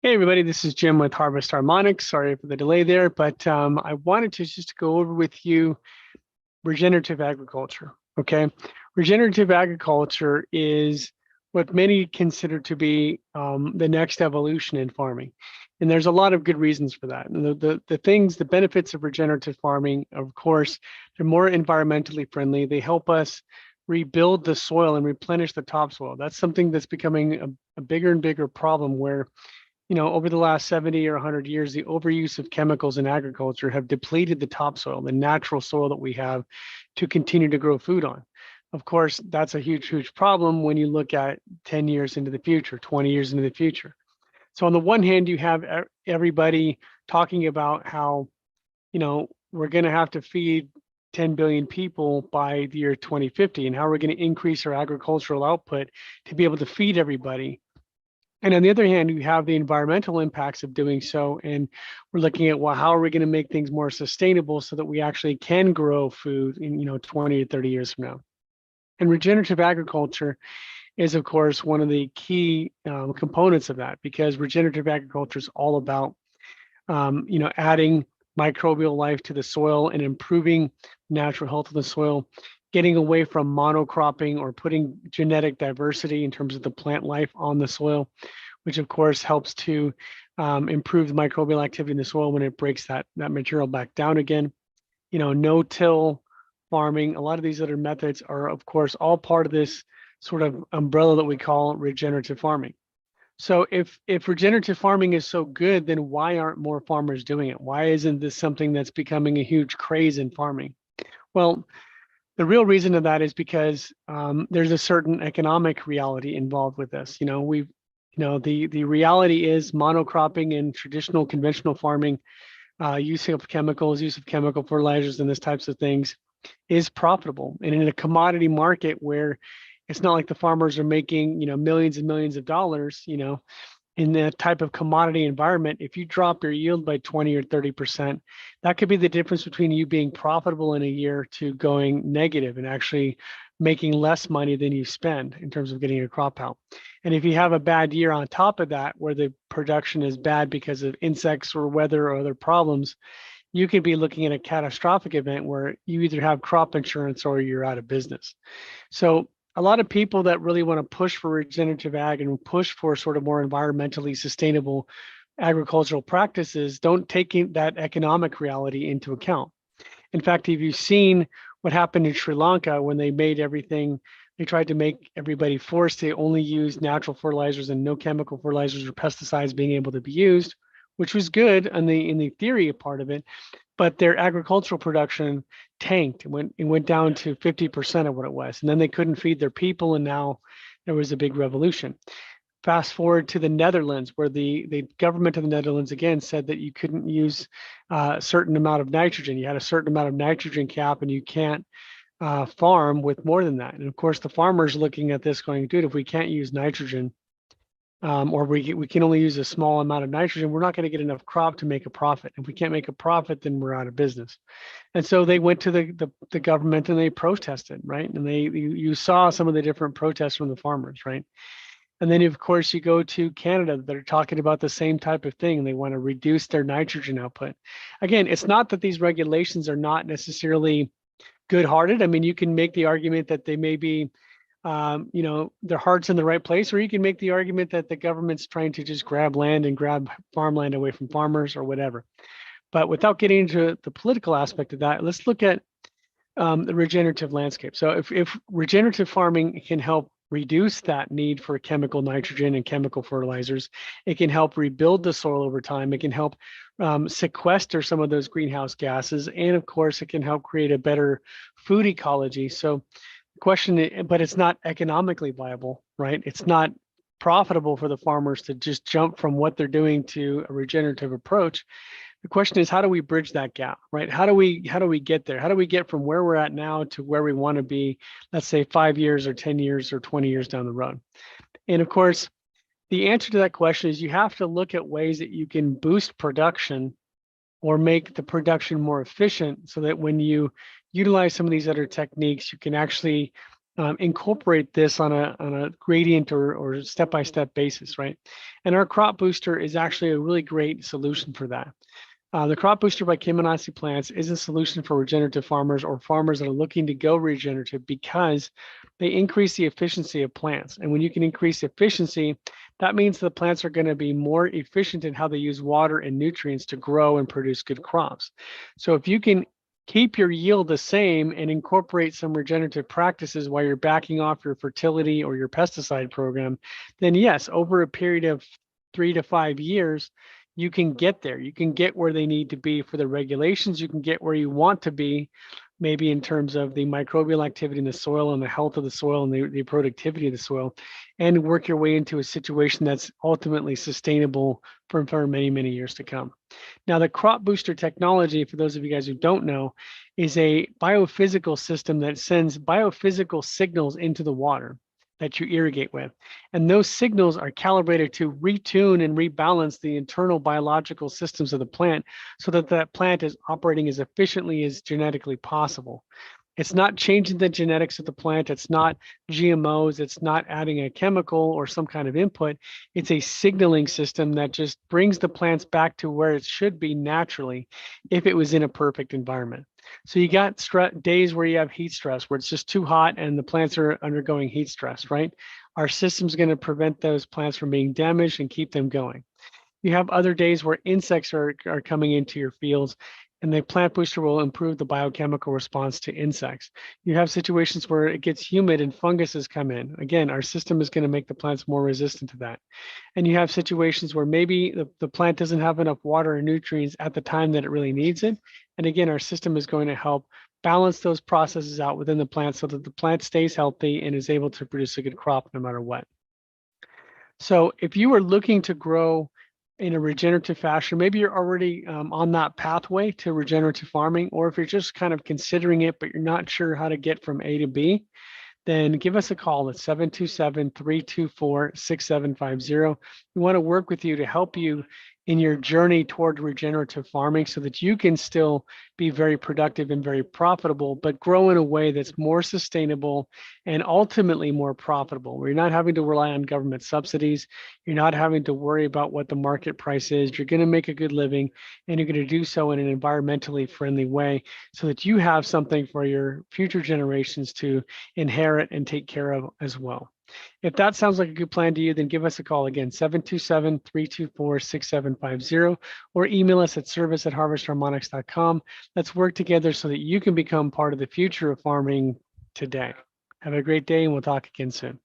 Hey everybody, this is Jim with Harvest Harmonics. Sorry for the delay there, but I wanted to just go over with you regenerative agriculture. Okay, regenerative agriculture is what many consider to be the next evolution in farming, and there's a lot of good reasons for that. And the benefits of regenerative farming, of course, they're more environmentally friendly. They help us rebuild the soil and replenish the topsoil. That's something that's becoming a bigger and bigger problem where over the last 70 or 100 years, the overuse of chemicals in agriculture have depleted the topsoil, the natural soil that we have to continue to grow food on. Of course, that's a huge, huge problem when you look at 10 years into the future, 20 years into the future. So on the one hand, you have everybody talking about how, we're going to have to feed 10 billion people by the year 2050 and how we're going to increase our agricultural output to be able to feed everybody. And on the other hand, you have the environmental impacts of doing so. And we're looking at, well, how are we going to make things more sustainable so that we actually can grow food in, 20 to 30 years from now? And regenerative agriculture is, of course, one of the key components of that, because regenerative agriculture is all about, adding microbial life to the soil and improving natural health of the soil, getting away from monocropping or putting genetic diversity in terms of the plant life on the soil, which of course helps to improve the microbial activity in the soil when it breaks that material back down again. No-till farming, a lot of these other methods are of course all part of this sort of umbrella that we call regenerative farming. So if regenerative farming is so good, then why aren't more farmers doing it? Why isn't this something that's becoming a huge craze in farming? Well, the real reason of that is because there's a certain economic reality involved with this. The reality is monocropping and traditional conventional farming, use of chemicals, use of chemical fertilizers, and this types of things is profitable. And in a commodity market where it's not like the farmers are making millions and millions of dollars, in that type of commodity environment, if you drop your yield by 20 or 30%, that could be the difference between you being profitable in a year to going negative and actually making less money than you spend in terms of getting your crop out. And if you have a bad year on top of that, where the production is bad because of insects or weather or other problems, you could be looking at a catastrophic event where you either have crop insurance or you're out of business. So a lot of people that really want to push for regenerative ag and push for sort of more environmentally sustainable agricultural practices don't take that economic reality into account. In fact, have you seen what happened in Sri Lanka when they made everything, they tried to make everybody forced to only use natural fertilizers and no chemical fertilizers or pesticides being able to be used, which was good in the theory part of it, but their agricultural production tanked. It went down to 50% of what it was. And then they couldn't feed their people. And now there was a big revolution. Fast forward to the Netherlands, where the government of the Netherlands again said that you couldn't use a certain amount of nitrogen. You had a certain amount of nitrogen cap and you can't farm with more than that. And of course, the farmers looking at this going, dude, if we can't use nitrogen, or we can only use a small amount of nitrogen, we're not going to get enough crop to make a profit. If we can't make a profit, then we're out of business. And so they went to the government and they protested, right? And you saw some of the different protests from the farmers, right? And then of course you go to Canada that are talking about the same type of thing. They want to reduce their nitrogen output. Again, it's not that these regulations are not necessarily good-hearted. I mean, you can make the argument that they may be their heart's in the right place, or you can make the argument that the government's trying to just grab land and grab farmland away from farmers or whatever. But without getting into the political aspect of that, let's look at the regenerative landscape. So if regenerative farming can help reduce that need for chemical nitrogen and chemical fertilizers, it can help rebuild the soil over time. It can help sequester some of those greenhouse gases. And of course, it can help create a better food ecology. So question, but it's not economically viable, right? It's not profitable for the farmers to just jump from what they're doing to a regenerative approach. The question is, how do we bridge that gap, right? How do we get there? How do we get from where we're at now to where we want to be, let's say 5 years or 10 years or 20 years down the road? And of course, the answer to that question is you have to look at ways that you can boost production or make the production more efficient so that when you utilize some of these other techniques, you can actually incorporate this on a gradient or step-by-step basis, right? And our crop booster is actually a really great solution for that. The crop booster by Kimonasi plants is a solution for regenerative farmers or farmers that are looking to go regenerative because they increase the efficiency of plants. And when you can increase efficiency, that means the plants are going to be more efficient in how they use water and nutrients to grow and produce good crops. So if you can keep your yield the same and incorporate some regenerative practices while you're backing off your fertility or your pesticide program, then yes, over a period of 3 to 5 years, you can get there. You can get where they need to be for the regulations. You can get where you want to be, maybe in terms of the microbial activity in the soil and the health of the soil and the productivity of the soil, and work your way into a situation that's ultimately sustainable for many, many years to come. Now, the crop booster technology, for those of you guys who don't know, is a biophysical system that sends biophysical signals into the water that you irrigate with. And those signals are calibrated to retune and rebalance the internal biological systems of the plant so that that plant is operating as efficiently as genetically possible. It's not changing the genetics of the plant. It's not GMOs. It's not adding a chemical or some kind of input. It's a signaling system that just brings the plants back to where it should be naturally if it was in a perfect environment. So you got days where you have heat stress, where it's just too hot and the plants are undergoing heat stress, right? Our system's going to prevent those plants from being damaged and keep them going. You have other days where insects are coming into your fields, and the plant booster will improve the biochemical response to insects. You have situations where it gets humid and funguses come in. Again, our system is going to make the plants more resistant to that. And you have situations where maybe the plant doesn't have enough water and nutrients at the time that it really needs it. And again, our system is going to help balance those processes out within the plant so that the plant stays healthy and is able to produce a good crop no matter what. So if you are looking to grow in a regenerative fashion, maybe you're already on that pathway to regenerative farming, or if you're just kind of considering it, but you're not sure how to get from A to B, then give us a call at 727-324-6750. We want to work with you to help you in your journey toward regenerative farming so that you can still be very productive and very profitable, but grow in a way that's more sustainable and ultimately more profitable, where you're not having to rely on government subsidies. You're not having to worry about what the market price is. You're going to make a good living, and you're going to do so in an environmentally friendly way so that you have something for your future generations to inherit and take care of as well. If that sounds like a good plan to you, then give us a call again, 727-324-6750, or email us at service@harvestharmonics.com. Let's work together so that you can become part of the future of farming today. Have a great day, and we'll talk again soon.